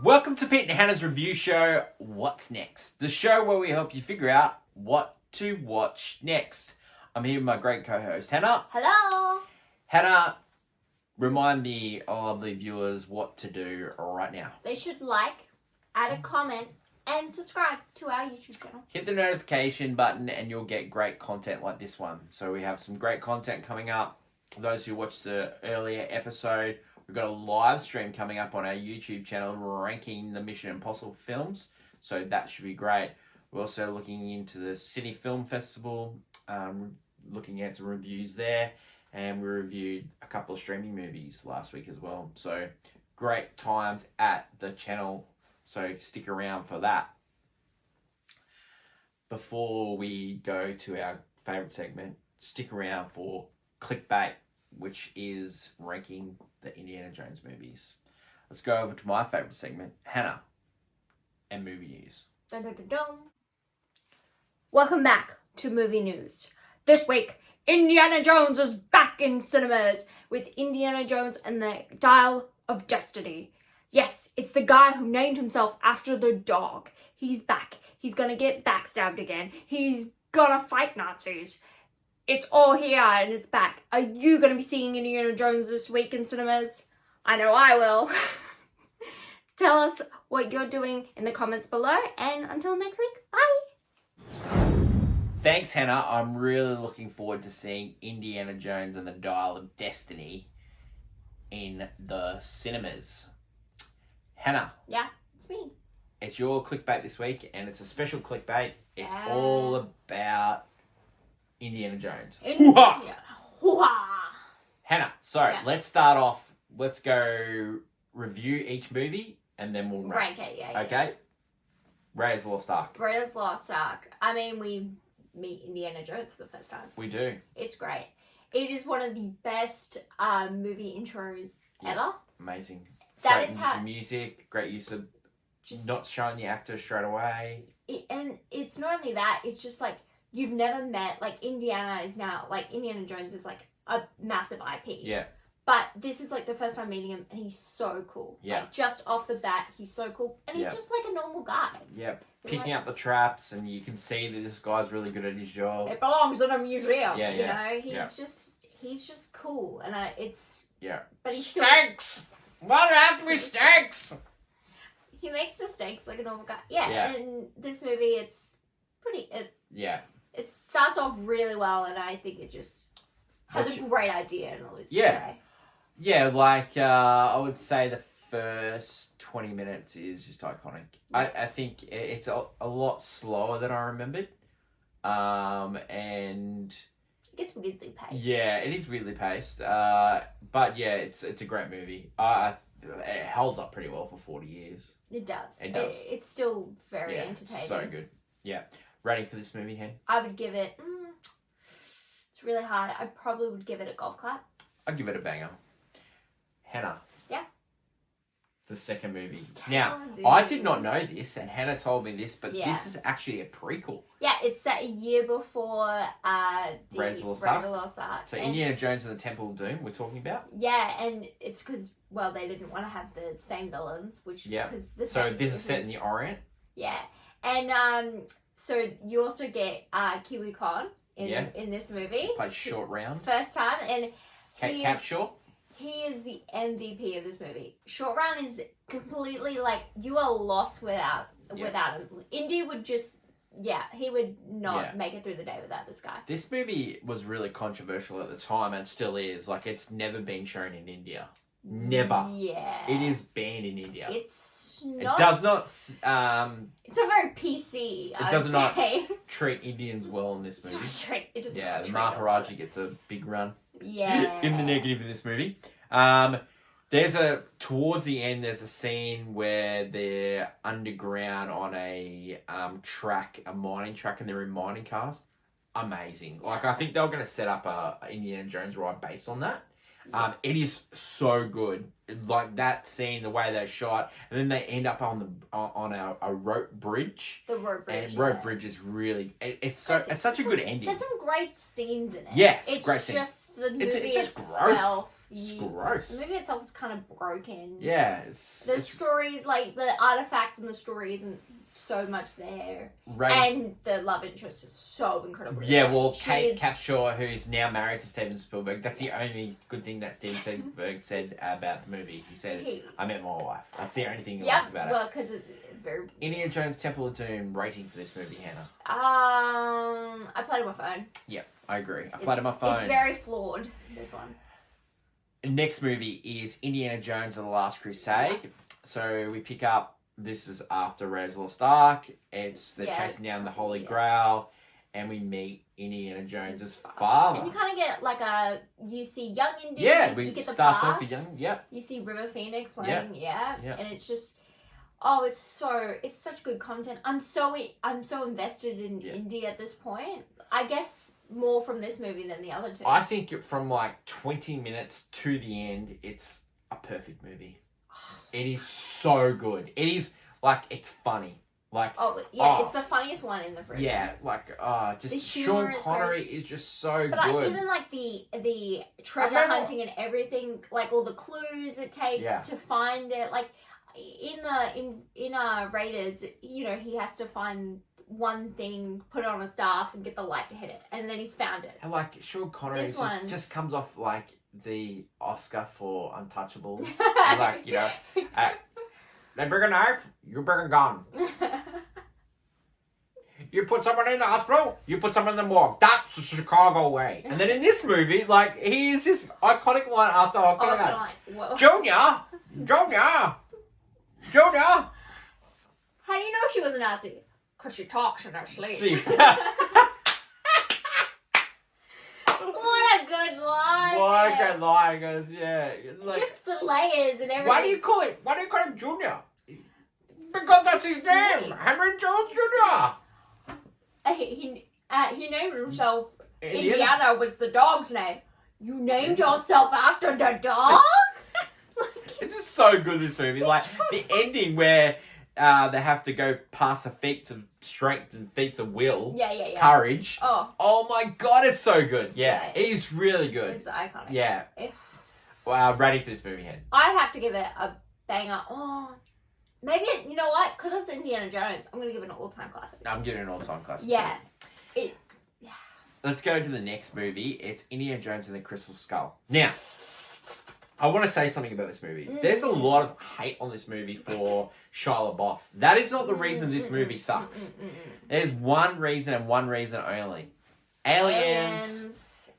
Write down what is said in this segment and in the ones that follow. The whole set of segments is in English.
Welcome to Pete and Hannah's review show, What's Next? The show where we help you figure out what to watch next. I'm here with my great co-host, Hannah. Hello. Hannah, remind me of the viewers what to do right now. They should like, add a comment, and subscribe to our YouTube channel. Hit the notification button and you'll get great content like this one. So we have some great content coming up. Those who watched the earlier episode, we've got a live stream coming up on our YouTube channel ranking the Mission Impossible films. So that should be great. We're also looking into the Sydney Film Festival, looking at some reviews there. And we reviewed a couple of streaming movies last week as well. So great times at the channel. So stick around for that. Before we go to our favourite segment, stick around for Clickbait, which is ranking the Indiana Jones movies. Let's go over to my favourite segment, Hannah and movie news. Dun, dun, dun, dun. Welcome back to movie news. This week, Indiana Jones is back in cinemas with Indiana Jones and the Dial of Destiny. Yes, it's the guy who named himself after the dog. He's back. He's gonna get backstabbed again. He's gonna fight Nazis. It's all here and it's back. Are you gonna be seeing Indiana Jones this week in cinemas? I know I will. Tell us what you're doing in the comments below, and until next week, bye! Thanks, Hannah. I'm really looking forward to seeing Indiana Jones and the Dial of Destiny in the cinemas. Hannah. Yeah, it's me. It's your clickbait this week, and it's a special clickbait. It's all about Indiana Jones. Hoo-ha! Yeah. Hoo-ha! Hannah, let's start off. Let's go review each movie, and then we'll rank it. Yeah. Okay? Raiders of the Lost Ark. Raiders of the Lost Ark. I mean, we meet Indiana Jones for the first time. We do. It's great. It is one of the best movie intros ever. Amazing. That great is use of music, great use of just not showing the actor straight away. And it's not only that, it's just like you've never met, like Indiana Jones is like a massive IP. Yeah. But this is like the first time meeting him and he's so cool. Yeah. Like just off the bat, he's so cool. And he's just like a normal guy. Yeah. Picking up the traps, and you can see that this guy's really good at his job. It belongs in a museum. Yeah, you know, he's just cool. And it's... Yeah. But he Stinks! Why do have to be stinks? He makes mistakes like a normal guy. Yeah. And this movie, it starts off really well, and I think it just has a great idea and all this. Yeah, like I would say the first 20 minutes is just iconic. Yeah. I think it's a lot slower than I remembered. And it gets weirdly paced. Yeah, it is weirdly paced. But yeah, it's a great movie. It holds up pretty well for 40 years. It does. It does. It's still very entertaining. So good. Yeah. Rating for this movie, Hen? I would give it... it's really hard. I probably would give it a golf clap. I'd give it a banger. Hannah. Yeah? The second movie. Now, I did not know this, and Hannah told me this, but this is actually a prequel. Yeah, it's set a year before the Raiders of the Lost Ark. So Indiana Jones and the Temple of Doom we're talking about? Yeah, and it's because, well, they didn't want to have the same villains, which... Yeah. So this is set in the Orient? Yeah. And so you also get Kiwi Khan in this movie. Plays Short Round. First time, and Cap Short. He is the MVP of this movie. Short Round is completely like, you are lost without him. Indy would just, he would not make it through the day without this guy. This movie was really controversial at the time, and still is. Like, it's never been shown in India. Never. Yeah. It is banned in India. It's not... It does not... it's a very PC, It does not treat Indians well in this movie. It does the Maharaja gets a big run. Yeah. In the negative in this movie. Towards the end, there's a scene where they're underground on a mining track, and they're in mining cars. Amazing. Like, I think they were going to set up a Indiana Jones ride based on that. It is so good. Like that scene, the way they shot, and then they end up on a rope bridge. The rope bridge. And rope bridge is really it's such a good ending. There's some great scenes in it. Yes, it's great scenes. Just the movie just itself. It's gross. The movie itself is kind of broken. Yeah, the stories, like the artifact in the story, isn't so much there, and the love interest is so incredibly. Yeah, well, Kate Capshaw, who's now married to Steven Spielberg, that's the only good thing that Steven Spielberg said about the movie. He said, "I met my wife." That's the only thing he liked about it. Well, because it's very. Indiana Jones Temple of Doom rating for this movie, Hannah. I played on my phone. Yep, I agree. I played on my phone. It's very flawed. This one. Next movie is Indiana Jones and the Last Crusade. Yeah. So we pick up, this is after Raiders of the Lost Ark. They're chasing down the Holy Grail, and we meet Indiana Jones' father. And you kind of get like you see young Indy. Yeah, you get the starts past. Off with young, yep. You see River Phoenix playing, yeah. And it's just, it's such good content. I'm so invested in Indy at this point. I guess more from this movie than the other two. I think from like 20 minutes to the end, it's a perfect movie. It is so good. It is like, it's funny. Like, it's the funniest one in the franchise. Yeah, like just Sean Connery is just so good. Even like the treasure hunting and everything, like all the clues it takes to find it. Like in Raiders, he has to find one thing, put it on a staff, and get the light to hit it, and then he's found it. And like Sean Connery just comes off like the Oscar for Untouchables. Like, they bring a knife, you bring a gun. You put someone in the hospital, you put someone in the morgue. That's the Chicago way. And then in this movie, like, he is just iconic line after iconic line. Junior! How do you know she was a Nazi? Because she talks in her sleep. What a good line! What a good line, guys. Yeah. Like, just the layers and everything. Why do you call him Junior? Because that's his name, Henry Jones Jr. He named himself Indiana was the dog's name. You named yourself after the dog? It's just so good, this movie. Like, the ending where they have to go past the feats of strength and feats of will. Yeah. Courage. Oh my God, it's so good. Yeah, it's really good. It's iconic. Yeah. Wow, rating for this movie, Hen. I'd have to give it a banger. Maybe, you know what? Because it's Indiana Jones, I'm going to give it an all-time classic. I'm giving it an all-time classic. Yeah. Let's go to the next movie. It's Indiana Jones and the Crystal Skull. Now, I want to say something about this movie. There's a lot of hate on this movie for Shia LaBeouf. That is not the reason this movie sucks. There's one reason and one reason only. Aliens.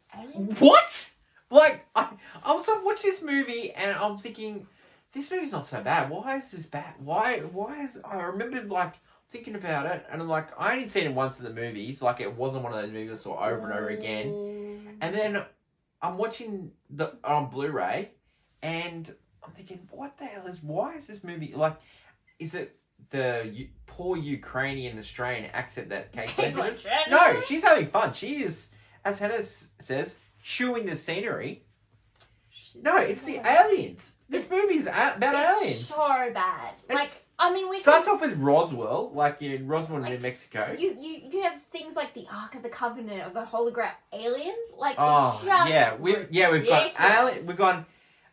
What? Like, I was like, watch this movie and I'm thinking, this movie's not so bad. Why is this bad? Why is... I remember, like, thinking about it, and I'm like, I only seen it once in the movies. Like, it wasn't one of those movies I saw over and over again. And then I'm watching on Blu-ray, and I'm thinking, why is this movie... Like, is it the poor Ukrainian Australian accent that Kate Blanchett is? No, she's having fun. She is, as Hannah says, chewing the scenery. No, it's the aliens. This movie is about aliens. It's so bad. We starts off with Roswell, like in Roswell, New Mexico. You have things like the Ark of the Covenant or the Holy Grail aliens. Like, we've got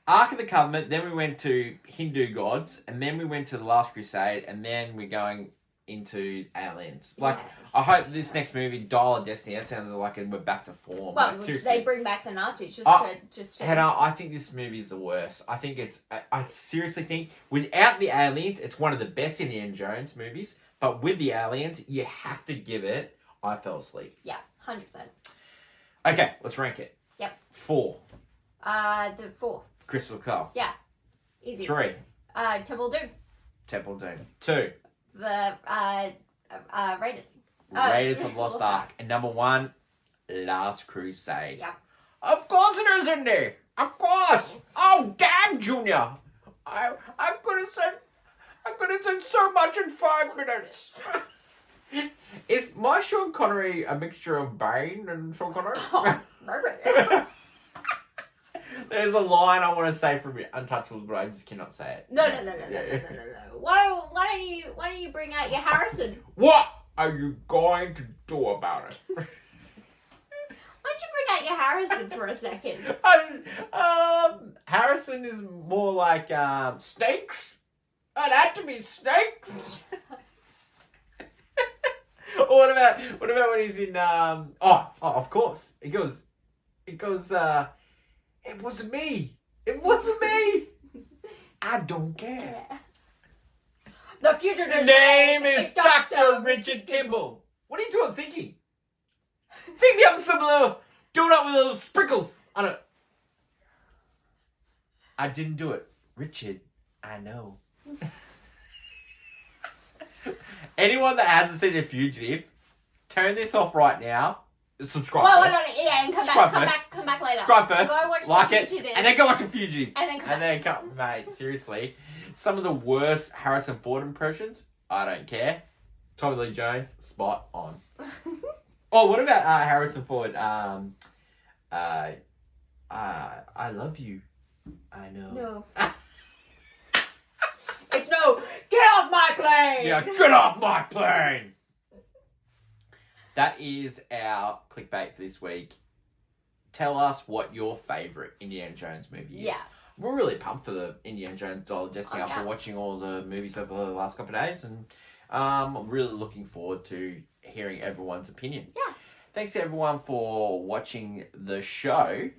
Ark of the Covenant. Then we went to Hindu gods, and then we went to the Last Crusade, and then we're going into aliens. Like, I hope this next movie, Dial of Destiny, that sounds like we're back to form. Well, like, seriously. They bring back the Nazis just to... Hannah, I think this movie is the worst. I think I seriously think, without the aliens, it's one of the best Indiana Jones movies, but with the aliens, you have to give it I Fell Asleep. Yeah, 100%. Okay, let's rank it. Yep. 4. The 4. Crystal Skull. Yeah. Easy. 3. Temple of Doom. Temple of Doom. 2. The Raiders. Raiders of Lost Ark. And number 1, Last Crusade. Yep. Of course it is, Indy. Of course. Oh, damn, Junior. I could have said so much in 5 minutes. Is my Sean Connery a mixture of Bane and Sean Connery? Oh, There's a line I want to say from Untouchables, but I just cannot say it. No. Why don't you bring out your Harrison? What are you going to do about it? Why don't you bring out your Harrison for a second? Harrison is more like snakes. It had to be snakes. Or what about when he's in of course. It goes it wasn't me. It wasn't me. I don't care. Yeah. The fugitive name is Dr. Richard Kimball. What are you doing thinking? Think me up with some little donut with little sprinkles on it. I didn't do it. Richard, I know. Anyone that hasn't seen The Fugitive, turn this off right now. Subscribe first. And come back later. Subscribe first, Go watch like The it, Fugitive. and then go watch The Fugitive. And then come Mate, seriously. Some of the worst Harrison Ford impressions, I don't care. Tommy Lee Jones, spot on. Oh, what about Harrison Ford? I love you. I know. No. It's no, get off my plane! Yeah, get off my plane! That is our clickbait for this week. Tell us what your favourite Indiana Jones movie is. Yeah. We're really pumped for the Indiana Jones Dial of Destiny after yeah. watching all the movies over the last couple of days. And I'm really looking forward to hearing everyone's opinion. Yeah. Thanks everyone for watching the show.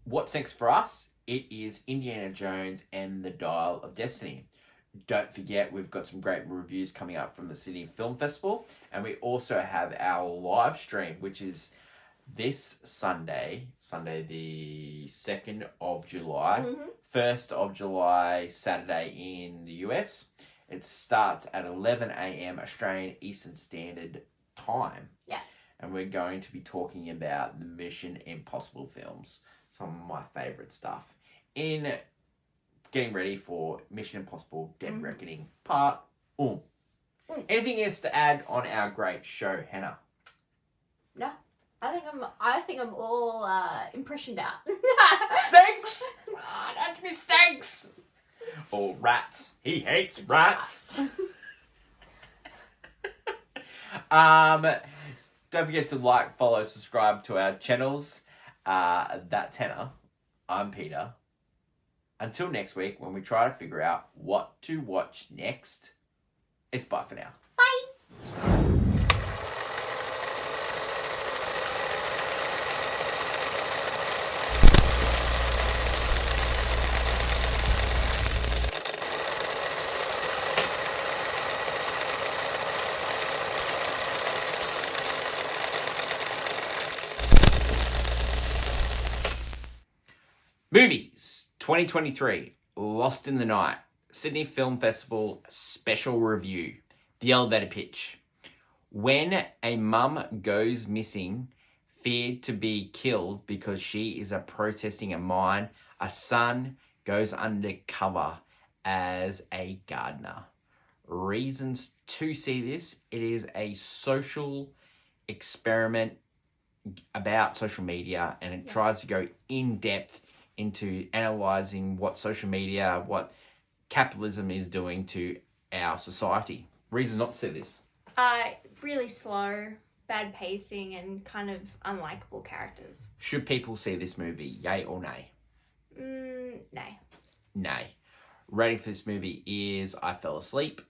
What's next for us? It is Indiana Jones and the Dial of Destiny. Don't forget, we've got some great reviews coming up from the Sydney Film Festival. And we also have our live stream, which is this Sunday the 2nd of July. 1st of July, Saturday in the US. It starts at 11 a.m. Australian Eastern Standard Time. Yeah. And we're going to be talking about the Mission Impossible films. Some of my favourite stuff. In getting ready for Mission Impossible Dead Reckoning Part 1. Anything else to add on our great show, Hannah? No. I think I'm all impressioned out. Steaks! Don't be steaks! Or rats. He hates rats. Don't forget to like, follow, subscribe to our channels. That's Hannah. I'm Peter. Until next week, when we try to figure out what to watch next, it's bye for now. Bye! Movies 2023 Lost in the Night Sydney Film Festival special review. The elevator pitch. When a mum goes missing, feared to be killed because she is protesting a mine, a son goes undercover as a gardener. Reasons to see this: it is a social experiment about social media, and it tries to go in depth into analysing what social media, what capitalism is doing to our society. Reasons not to see this. Really slow, bad pacing, and kind of unlikable characters. Should people see this movie, yay or nay? Nay. Nay. Rating for this movie is I fell asleep.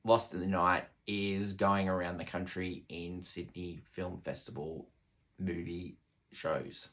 Lost in the Night is going around the country in Sydney Film Festival movie shows.